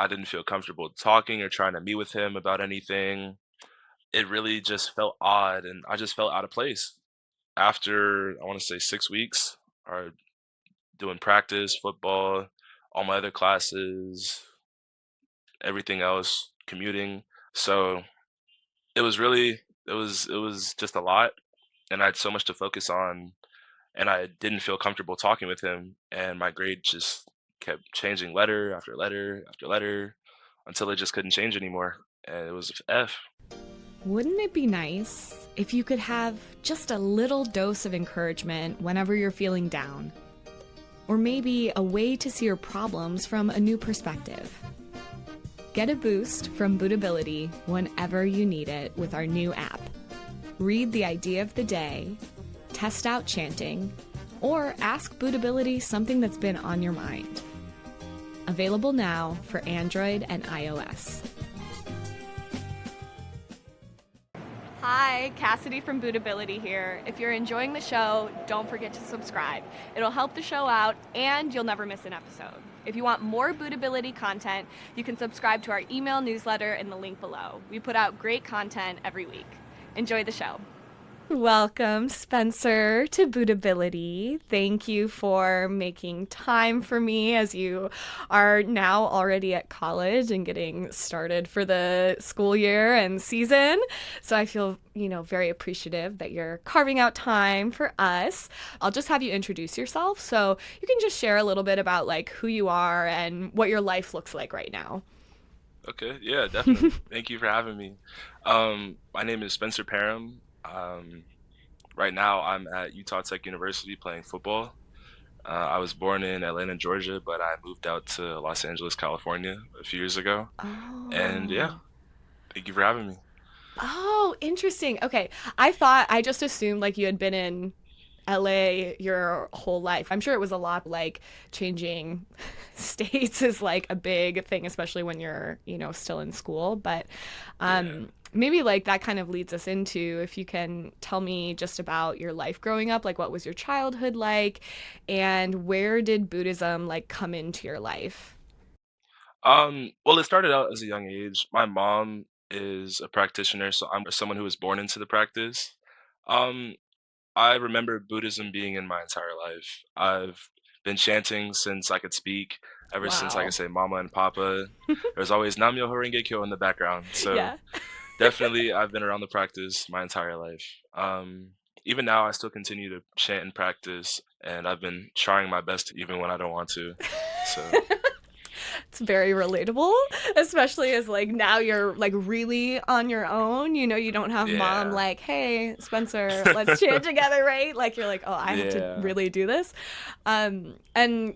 I didn't feel comfortable talking or trying to meet with him about anything. It really just felt odd, and I just felt out of place. After, I wanna say 6 weeks, or doing practice, football, all my other classes, everything else, commuting. So, it was really it was just a lot, and I had so much to focus on, and I didn't feel comfortable talking with him, and my grade just kept changing letter after letter after letter until it just couldn't change anymore, and it was F. Wouldn't it be nice if you could have just a little dose of encouragement whenever you're feeling down? Or maybe a way to see your problems from a new perspective. Get a boost from Buddhability whenever you need it with our new app. Read the idea of the day, test out chanting, or ask Buddhability something that's been on your mind. Available now for Android and iOS. Hi, Cassidy from Buddhability here. If you're enjoying the show, don't forget to subscribe. It'll help the show out, and you'll never miss an episode. If you want more Buddhability content, you can subscribe to our email newsletter in the link below. We put out great content every week. Enjoy the show. Welcome, Spencer, to Buddhability. Thank you for making time for me as you are now already at college and getting started for the school year and season. So I feel, very appreciative that you're carving out time for us. I'll just have you introduce yourself so you can just share a little bit about who you are and what your life looks like right now. Okay, yeah, definitely. Thank you for having me. My name is Spencer Parham. Right now, I'm at Utah Tech University playing football. I was born in Atlanta, Georgia, but I moved out to Los Angeles, California a few years ago. And yeah, Oh. thank you for having me. Oh, interesting. Okay. I just assumed you had been in LA your whole life. I'm sure it was a lot changing states is a big thing, especially when you're, still in school. But Yeah. maybe that kind of leads us into if you can tell me just about your life growing up, what was your childhood like, and where did Buddhism come into your life? Well, it started out as a young age. My mom is a practitioner, so I'm someone who was born into the practice. Um, I remember Buddhism being in my entire life. I've been chanting since I could speak, ever since I could Wow. say mama and papa. There's always Nam-myoho-renge-kyo in the background. So Yeah. definitely I've been around the practice my entire life. Even now I still continue to chant and practice, and I've been trying my best even when I don't want to. So It's very relatable, especially as now you're really on your own. You don't have mom yeah. hey, Spencer, let's chant together, right? You're oh, I have to Yeah. really do this. And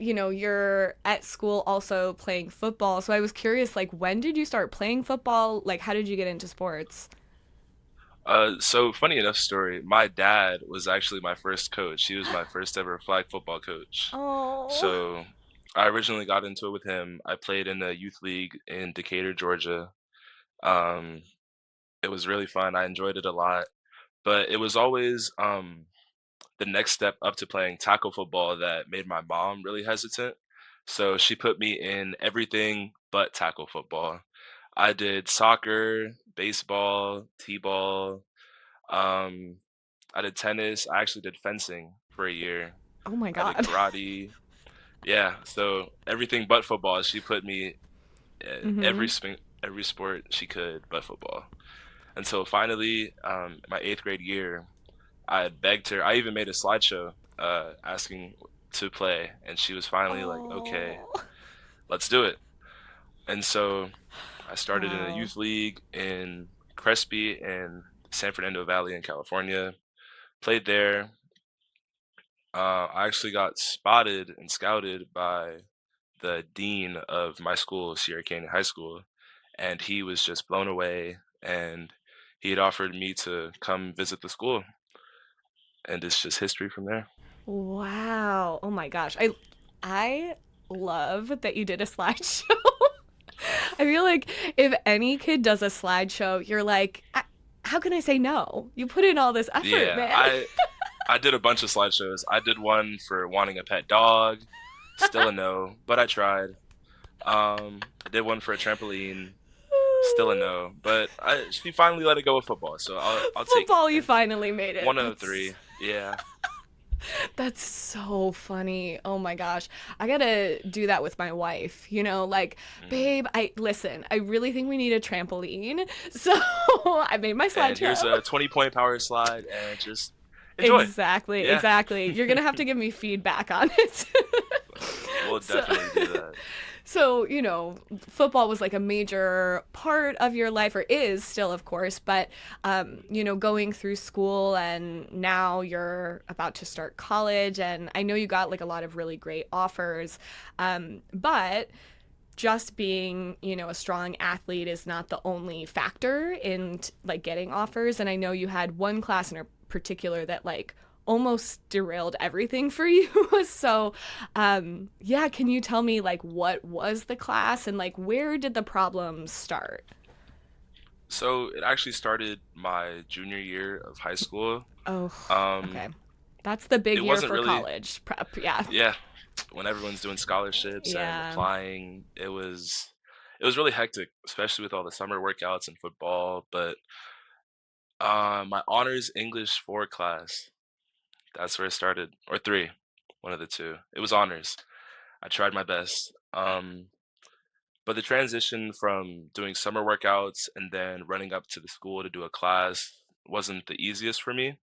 you're at school also playing football. So I was curious, when did you start playing football? How did you get into sports? So funny enough story, my dad was actually my first coach. He was my first ever flag football coach. Oh. So I originally got into it with him. I played in the youth league in Decatur, Georgia. Um, it was really fun. I enjoyed it a lot, but it was always the next step up to playing tackle football that made my mom really hesitant. So she put me in everything but tackle football. I did soccer, baseball, t-ball, um, I did tennis. I actually did fencing for a year. Oh my I did God. karate. Yeah, so everything but football. She put me in Mm-hmm. every sport she could but football. Until finally, my eighth grade year, I had begged her. I even made a slideshow asking to play, and she was finally like, "Okay, Oh. let's do it." And so I started in a Wow. youth league in Crespi in San Fernando Valley in California. Played there. I actually got spotted and scouted by the dean of my school, Sierra Canyon High School, and he was just blown away. And he had offered me to come visit the school, and it's just history from there. Wow. Oh my gosh. I love that you did a slideshow. I feel like if any kid does a slideshow, you're how can I say no? You put in all this effort, Yeah, man. I did a bunch of slideshows. I did one for wanting a pet dog, still a no, but I tried. I did one for a trampoline, still a no, but she finally let it go with football, so I'll take Football, you it. finally made it. One of the three, yeah. That's so funny. Oh my gosh. I gotta do that with my wife. Like, Mm. babe, I really think we need a trampoline. So I made my And here's slideshow. a 20-point power slide, and just enjoy. Exactly, Yeah, exactly. You're gonna have to give me feedback on it. we'll so definitely do that. so football was like a major part of your life, or is still, of course, but going through school, and now you're about to start college, and I know you got like a lot of really great offers, but just being a strong athlete is not the only factor in like getting offers. And I know you had one class in particular that like almost derailed everything for you. So yeah, can you tell me like what was the class, and like where did the problems start? So it actually started my junior year of high school. Oh, Um, okay. That's the it big year wasn't for really, college prep. Yeah. yeah, when everyone's doing scholarships and Yeah. applying, it was really hectic, especially with all the summer workouts and football. But my honors English 4 class, that's where it started, or 3, one of the two. It was honors. I tried my best. But the transition from doing summer workouts and then running up to the school to do a class wasn't the easiest for me.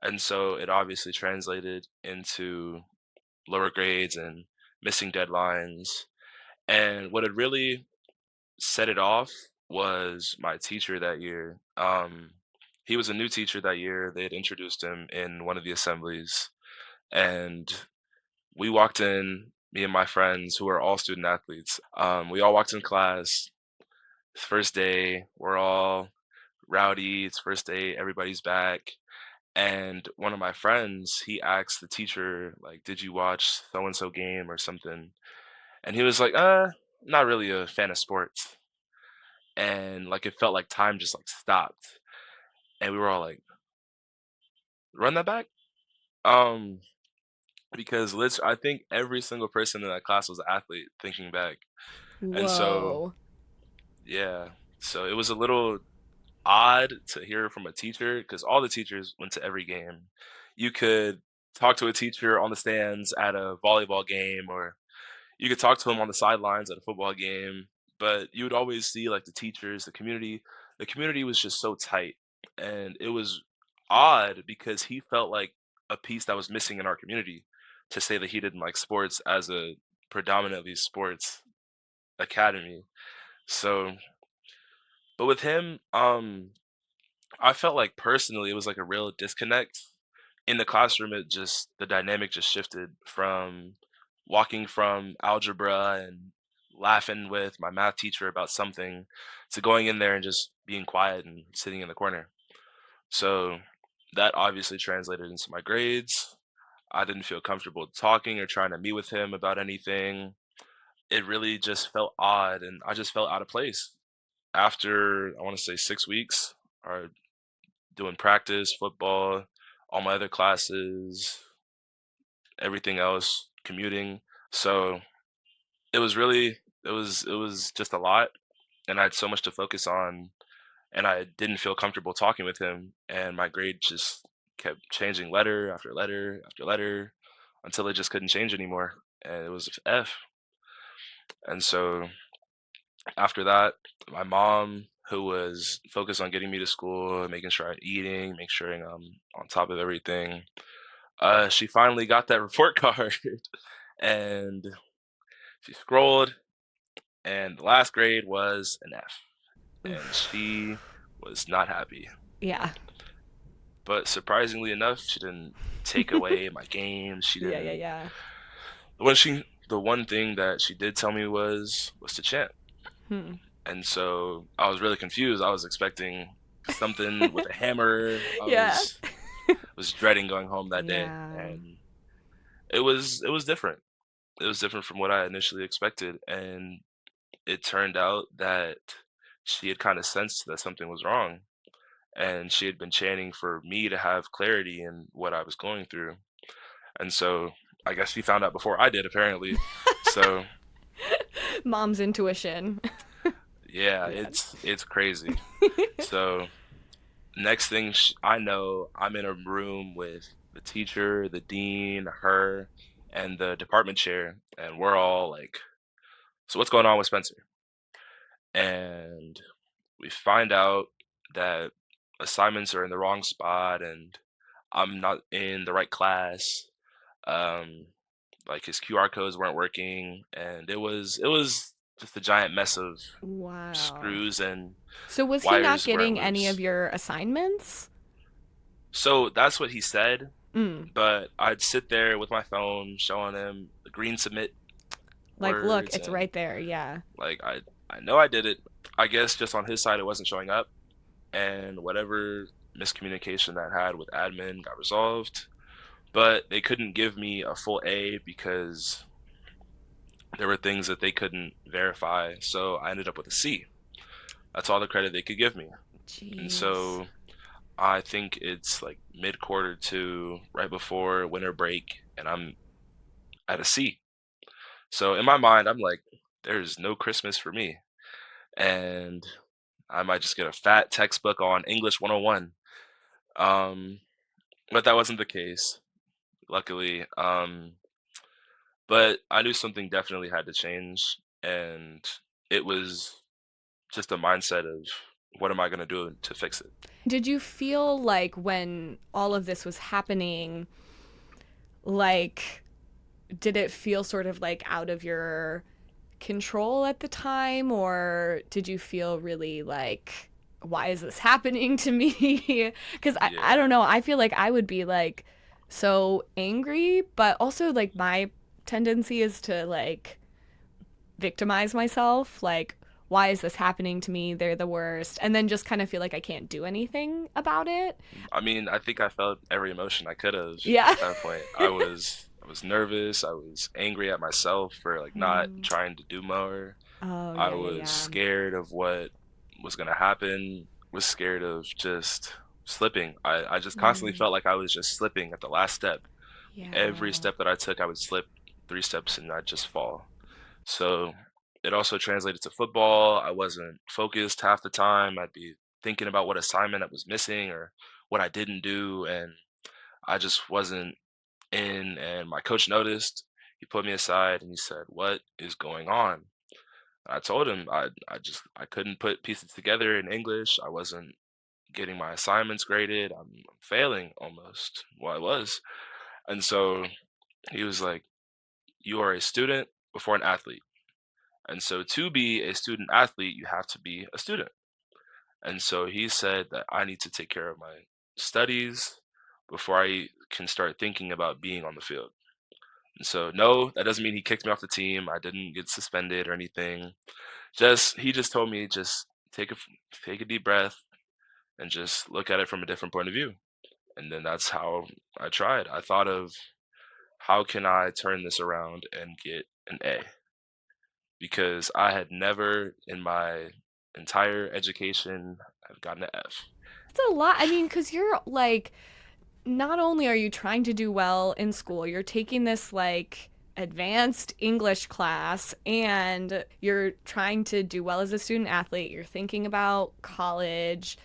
And so it obviously translated into lower grades and missing deadlines. And what had really set it off was my teacher that year. He was a new teacher that year. They had introduced him in one of the assemblies. And we walked in, me and my friends who are all student athletes. We all walked in class. First day, we're all rowdy. It's first day, everybody's back. And one of my friends, he asked the teacher, like, did you watch so and so game or something? And he was like, not really a fan of sports. And like it felt like time just like stopped. And we were all like, run that back? Um, because I think every single person in that class was an athlete thinking back. And so, Whoa. yeah. So it was a little odd to hear from a teacher because all the teachers went to every game. You could talk to a teacher on the stands at a volleyball game, or you could talk to him on the sidelines at a football game, but you would always see like the teachers, the community. The community was just so tight, and it was odd because he felt like a piece that was missing in our community to say that he didn't like sports as a predominantly sports academy. So, but with him, I felt like personally it was like a real disconnect. In the classroom, the dynamic just shifted from walking from algebra and laughing with my math teacher about something to going in there and just being quiet and sitting in the corner. So that obviously translated into my grades. I didn't feel comfortable talking or trying to meet with him about anything. It really just felt odd and I just felt out of place. After, I want to say 6 weeks, or doing practice, football, all my other classes, everything else, commuting. So it was just a lot, and I had so much to focus on, and I didn't feel comfortable talking with him, and my grade just kept changing letter after letter after letter until it just couldn't change anymore, and it was F. And so after that, my mom, who was focused on getting me to school, making sure I'm eating, making sure I'm on top of everything, she finally got that report card, and she scrolled, and the last grade was an F, and Oof. she was not happy. Yeah. But surprisingly enough, she didn't take away my games. She Yeah, yeah, didn't. yeah. The one thing that she did tell me was to chant, Hmm. and so I was really confused. I was expecting something with a hammer. I Yeah. was dreading going home that day, Yeah. and it was different. It was different from what I initially expected, and it turned out that she had kind of sensed that something was wrong, and she had been chanting for me to have clarity in what I was going through. And so I guess she found out before I did, apparently. So Mom's intuition. Yeah, Yeah. it's crazy. So next thing I know, I'm in a room with the teacher, the dean, her, and the department chair, and we're all like, "So what's going on with Spencer?" And we find out that assignments are in the wrong spot, and I'm not in the right class. Um, like his QR codes weren't working, and it was just a giant mess of Wow. screws and So was he not wires weren't getting any of loose. your assignments? So that's what he said, Mm. but I'd sit there with my phone showing him the green submit Like, look, words, it's and right there. Yeah. like I know I did it. I guess just on his side it wasn't showing up, and whatever miscommunication that had with admin got resolved, but they couldn't give me a full A because there were things that they couldn't verify. So I ended up with a C. That's all the credit they could give me. And Jeez. so I think it's like mid quarter two, right before winter break, and I'm at a C. So in my mind, I'm like, there's no Christmas for me. And I might just get a fat textbook on English 101. Um, but that wasn't the case, luckily. But I knew something definitely had to change. And it was just a mindset of what am I going to do to fix it? Did you feel like when all of this was happening, like, did it feel sort of like out of your control at the time, or did you feel really like, why is this happening to me? Because I don't Yeah. know, I feel like I would be like so angry, but also like my tendency is to like victimize myself, like, why is this happening to me? They're the worst. And then just kind of feel like I can't do anything about it. I mean, I think I felt every emotion I could have Yeah. at that point. I was nervous, I was angry at myself for like not Mm. trying to do more. Oh, I yeah, yeah, was yeah. scared of what was going to happen, was scared of just slipping. I just constantly Mm. felt like I was just slipping at the last step. Every Yeah. step that I took, I would slip 3 steps and I'd just fall. So it also translated to football. I wasn't focused half the time. I'd be thinking about what assignment I was missing or what I didn't do, and I just wasn't in. And my coach noticed. He put me aside and he said, "What is going on?" I told him I couldn't put pieces together in English. I wasn't getting my assignments graded. I'm failing almost. Well, I was. And so he was like, "You are a student before an athlete. And so to be a student athlete, you have to be a student." And so he said that I need to take care of my studies before I can start thinking about being on the field. And so no, that doesn't mean he kicked me off the team. I didn't get suspended or anything. Just he just told me just take a deep breath and just look at it from a different point of view. And then that's how I tried. I thought of how can I turn this around and get an A? Because I had never in my entire education have gotten an F. It's a lot. I mean, because you're like, not only are you trying to do well in school, you're taking this like advanced English class and you're trying to do well as a student athlete. You're thinking about college.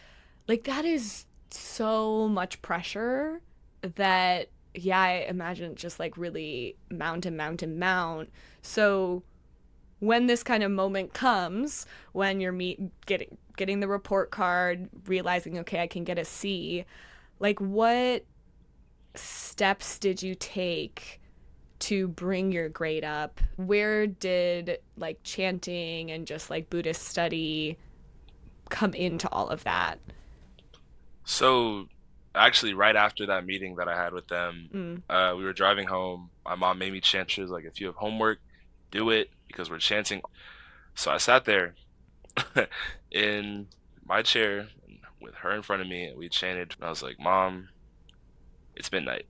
Like, that is so much pressure that, yeah, I imagine just like really mount and mount and mount. So, when this kind of moment comes, when you're getting the report card, realizing, okay, I can get a C, like, what steps did you take to bring your grade up? Where did like chanting and just like Buddhist study come into all of that? So actually, right after that meeting that I had with them, Mm. we were driving home. My mom made me chant. She was like, "If you have homework, do it because we're chanting." So I sat there in my chair with her in front of me, and we chanted. And I was like, "Mom, it's midnight.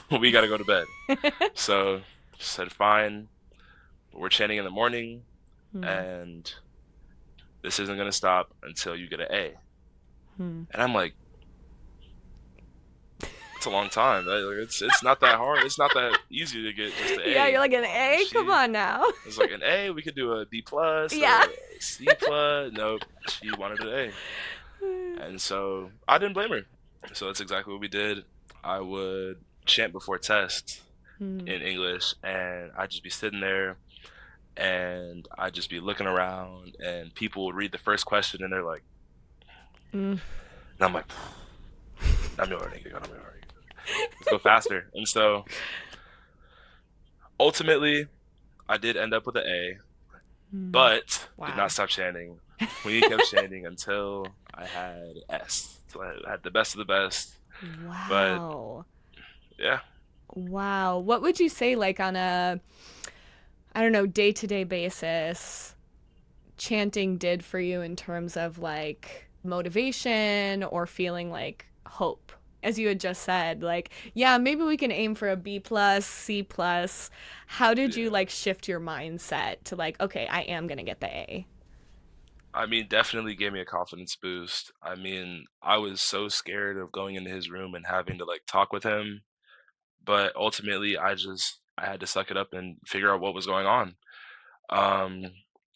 We got to go to bed." So she said, "Fine, but we're chanting in the morning, Hmm. and this isn't gonna stop until you get an A." Hmm. And I'm like, It's a long time. It's not that hard. It's not that easy to get just an Yeah, A. you're like an A. Come She on now. was like an A. We could do a B plus, Yeah. a C plus. Nope, she wanted an A, and so I didn't blame her. So that's exactly what we did. I would chant before tests Hmm. in English, and I'd just be sitting there, and I'd just be looking around, and people would read the first question, and they're like, Mm. and I'm like, Nam-myoho-renge-kyo, Nam-myoho-renge-kyo. Let's go faster. And so ultimately, I did end up with an A, Mm. but did not Wow. stop chanting. We kept chanting until I had S. So I had the best of the best. But Wow. yeah, Wow. What would you say, like, on a, I don't know, day to day basis, chanting did for you in terms of like motivation or feeling like hope? As you had just said, like, yeah, maybe we can aim for a B plus, C plus. How did you yeah. like shift your mindset to like, okay, I am gonna get the A? I mean, definitely gave me a confidence boost. I mean, I was so scared of going into his room and having to like talk with him, but ultimately I had to suck it up and figure out what was going on. Um,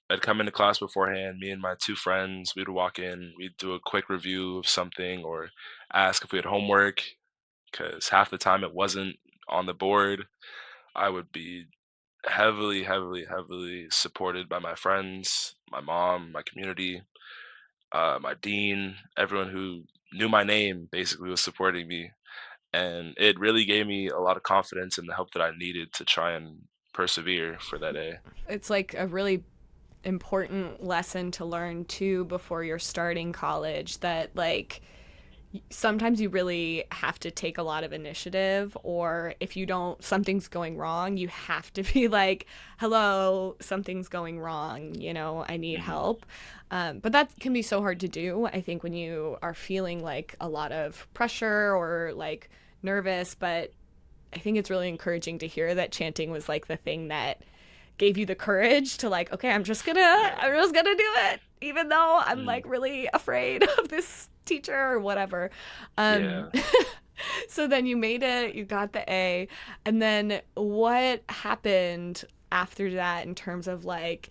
I'd come into class beforehand, me and my two friends, we'd walk in, we'd do a quick review of something or ask if we had homework, because half the time it wasn't on the board. I would be heavily, heavily, heavily supported by my friends, my mom, my community, my dean, everyone who knew my name basically was supporting me. And it really gave me a lot of confidence and the help that I needed to try and persevere for that A. It's like a really important lesson to learn too before you're starting college, that like sometimes you really have to take a lot of initiative, or if you don't, something's going wrong, you have to be like, hello, something's going wrong, I need Hmm. help. But that can be so hard to do, I think, when you are feeling like a lot of pressure or like nervous. But I think it's really encouraging to hear that chanting was like the thing that gave you the courage to like, okay, Yeah. I'm just gonna do it, even though I'm Mm. like really afraid of this teacher or whatever. Um, Yeah. so then you made it, you got the A, and then what happened after that in terms of like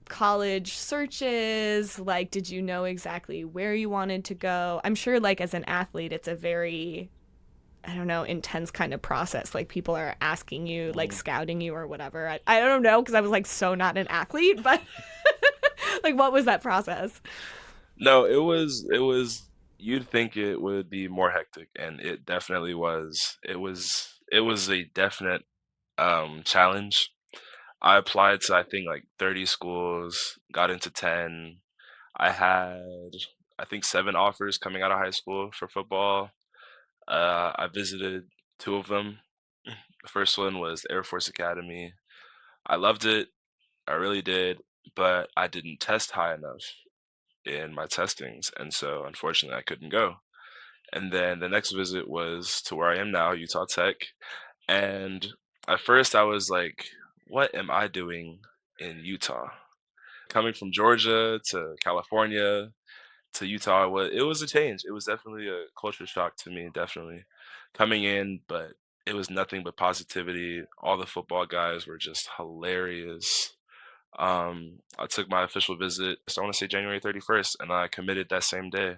college searches? Like, did you know exactly where you wanted to go? I'm sure, like, as an athlete, it's a very, I don't know, intense kind of process. Like people are asking you, like Mm. scouting you or whatever. I don't know, because I was like so not an athlete, but like what was that process? No, it was you'd think it would be more hectic, and it definitely was. It was a definite challenge. I applied to I think like 30 schools, got into 10. I had I think 7 offers coming out of high school for football. I visited 2 of them. The first one was the Air Force Academy. I loved it. I really did, but I didn't test high enough in my testings, and so unfortunately I couldn't go. And then the next visit was to where I am now, Utah Tech. And at first I was like, what am I doing in Utah? Coming from Georgia to California to Utah, it was a change. It was definitely a culture shock to me, definitely. Coming in, but it was nothing but positivity. All the football guys were just hilarious. I took my official visit, so I want to say January 31st, and I committed that same day.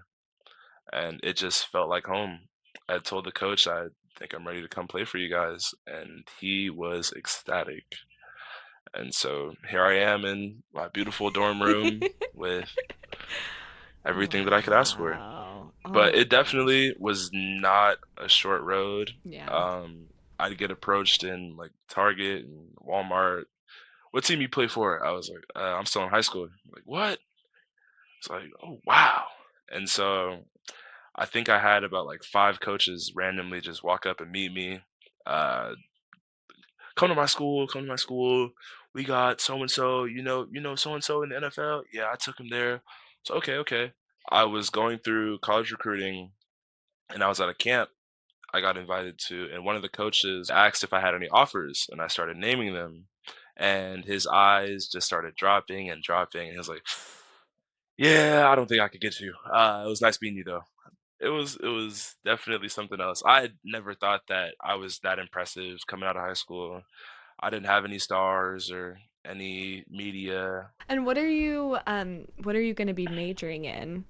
And it just felt like home. I told the coach, I think I'm ready to come play for you guys, and he was ecstatic. And so here I am in my beautiful dorm room with everything that I could ask for. Wow. Oh But my it gosh. definitely was not a short road. Yeah. Um, I'd get approached in like Target and Walmart. What team you play for? I was like, I'm still in high school. Like, what? It's like, oh wow. And so I think I had about like 5 coaches randomly just walk up and meet me. Uh, come to my school, come to my school. We got so and so, you know so and so in the NFL. Yeah, I took him there. So okay, okay. I was going through college recruiting and I was at a camp I got invited to, and one of the coaches asked if I had any offers, and I started naming them. And his eyes just started dropping and dropping, and he was like, "Yeah, I don't think I could get you. It was nice meeting you, though." it was definitely something else. I had never thought that I was that impressive coming out of high school. I didn't have any stars or any media. And what are you going to be majoring in?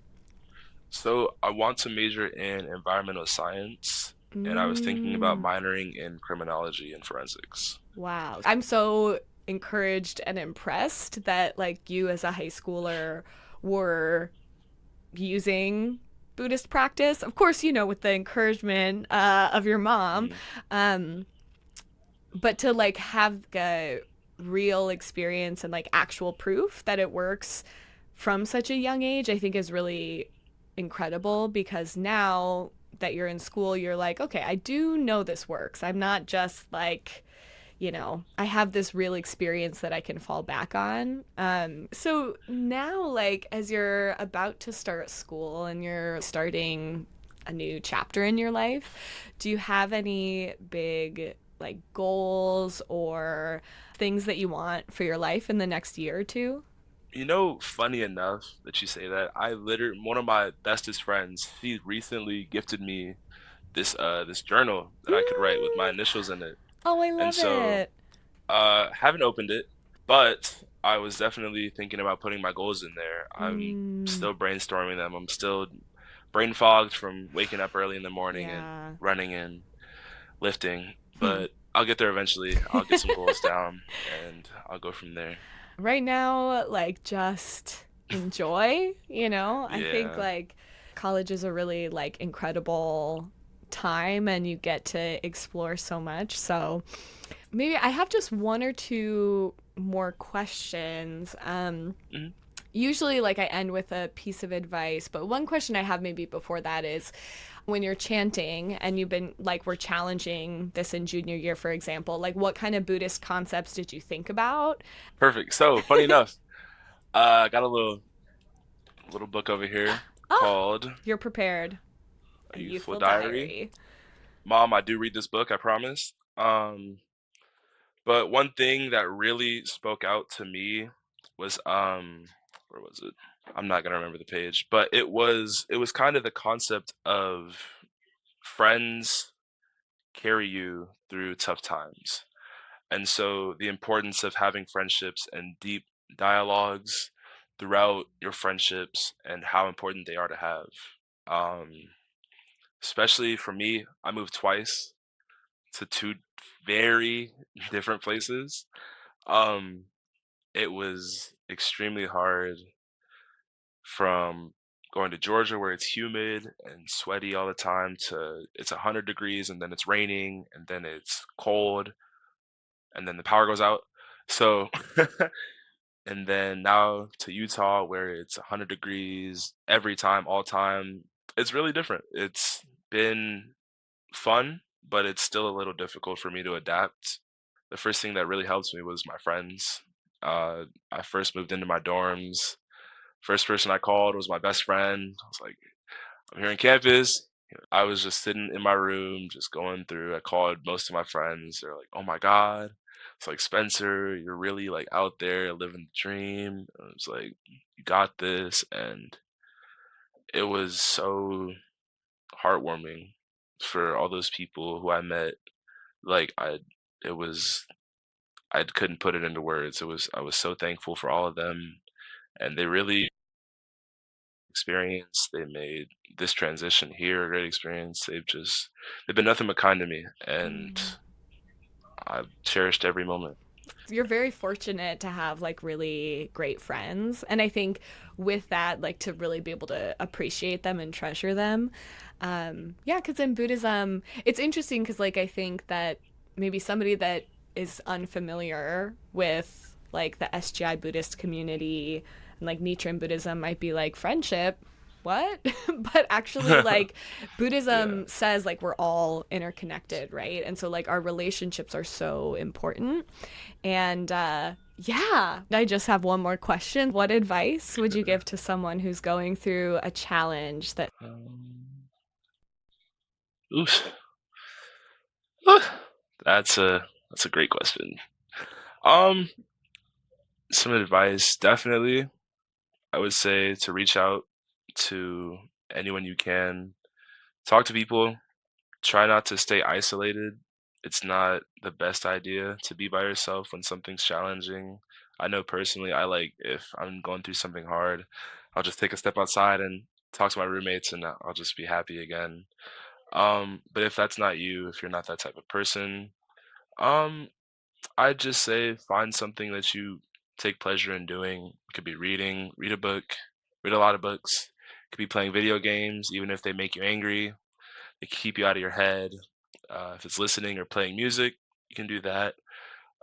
So I want to major in environmental science, and I was thinking about Mm, minoring in criminology and forensics. wow. I'm so encouraged and impressed that like you as a high schooler were using Buddhist practice. Of course, with the encouragement of your mom. Mhm. Um, but to like have a real experience and like actual proof that it works from such a young age, I think is really incredible because now that you're in school, you're like, okay, I do know this works. I'm not just like, I have this real experience that I can fall back on. So now, like, as you're about to start school and you're starting a new chapter in your life, do you have any big, like, goals or things that you want for your life in the next year or two? Funny enough that you say that, I literally one of my bestest friends, he recently gifted me this journal that I could write with my Mm. initials in it. Oh, I And love so it. haven't opened it, but I was definitely thinking about putting my goals in there. I'm Mm, still brainstorming them. I'm still brain fogged from waking up early in the morning and yeah. running and lifting, Hmm. but I'll get there eventually. I'll get some goals down and I'll go from there. Right now, like, just enjoy, I think Yeah. like college is a really like incredible time and you get to explore so much. So maybe I have just one or two more questions. Mhm. Usually like I end with a piece of advice, but one question I have maybe before that is when you're chanting and you've been like we're challenging this in junior year, for example, like what kind of Buddhist concepts did you think about? Perfect. So, funny enough, I got a little book over here Oh, called you're prepared. A A Youthful Youthful Diary. Diary. Mom, I do read this book, I promise. But one thing that really spoke out to me was where was it? I'm not gonna remember the page, but it was kind of the concept of friends carry you through tough times. And so the importance of having friendships and deep dialogues throughout your friendships and how important they are to have. Um, Especially for me, I moved twice to two very different places. Um, it was extremely hard from going to Georgia where it's humid and sweaty all the time to it's 100 degrees and then it's raining and then it's cold and then the power goes out. So and then now to Utah where it's 100 degrees every time, all time. It's really different. It's been fun, but it's still a little difficult for me to adapt. The first thing that really helped me was my friends. I first moved into my dorms. First person I called was my best friend. I was like, I'm here on campus. I was just sitting in my room, just going through. I called most of my friends. They're like, "Oh my God." It's like, "Spencer, you're really like out there living the dream." I was like, "You got this." And it was so heartwarming for all those people who I met. Like it was, I couldn't put it into words. I was so thankful for all of them. And they really experience. They made this transition here a great experience. They've been nothing but kind to me, and Mm. I've cherished every moment. You're very fortunate to have like really great friends. And I think with that, like to really be able to appreciate them and treasure them. Yeah, because in Buddhism, it's interesting because like I think that maybe somebody that is unfamiliar with like the SGI Buddhist community and like Nichiren Buddhism might be like friendship. What? But actually, like, Yeah. Buddhism says, like, we're all interconnected, right? And so, like, our relationships are so important. And yeah, I just have one more question. What advice would you give to someone who's going through a challenge that Um, oof. That's a great question. Um, some advice, definitely. I would say to reach out to anyone you can. Talk to people. Try not to stay isolated. It's not the best idea to be by yourself when something's challenging. I know personally, I like if I'm going through something hard, I'll just take a step outside and talk to my roommates, and I'll just be happy again. But if that's not you, if you're not that type of person, um, I'd just say find something that you take pleasure in doing. It could be reading, read a book, read a lot of books. It could be playing video games, even if they make you angry. They keep you out of your head. If it's listening or playing music, you can do that.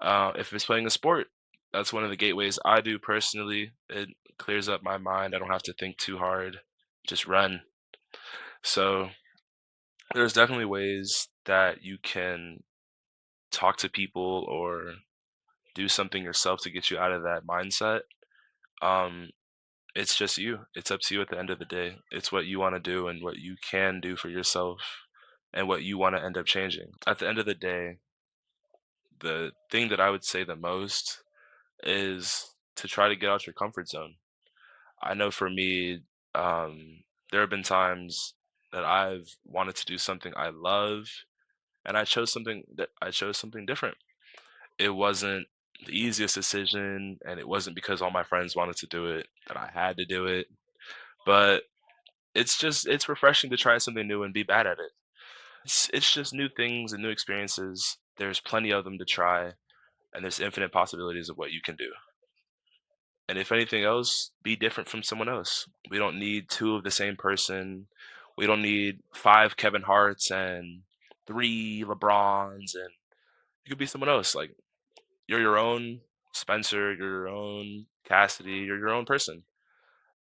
If it's playing a sport, that's one of the gateways I do personally. It clears up my mind. I don't have to think too hard. Just run. So there's definitely ways that you can talk to people or do something yourself to get you out of that mindset. Um, it's just you. It's up to you at the end of the day. It's what you want to do and what you can do for yourself and what you want to end up changing. At the end of the day, the thing that I would say the most is to try to get out your comfort zone. I know for me, there have been times that I've wanted to do something I love, and I chose something different. It wasn't the easiest decision, and it wasn't because all my friends wanted to do it that I had to do it. But it's refreshing to try something new and be bad at it. It's just new things and new experiences. There's plenty of them to try, and there's infinite possibilities of what you can do. And if anything else, be different from someone else. We don't need two of the same person. We don't need five Kevin Harts and three LeBrons, and you could be someone else. Like you're your own Spencer, you're your own Cassidy, you're your own person.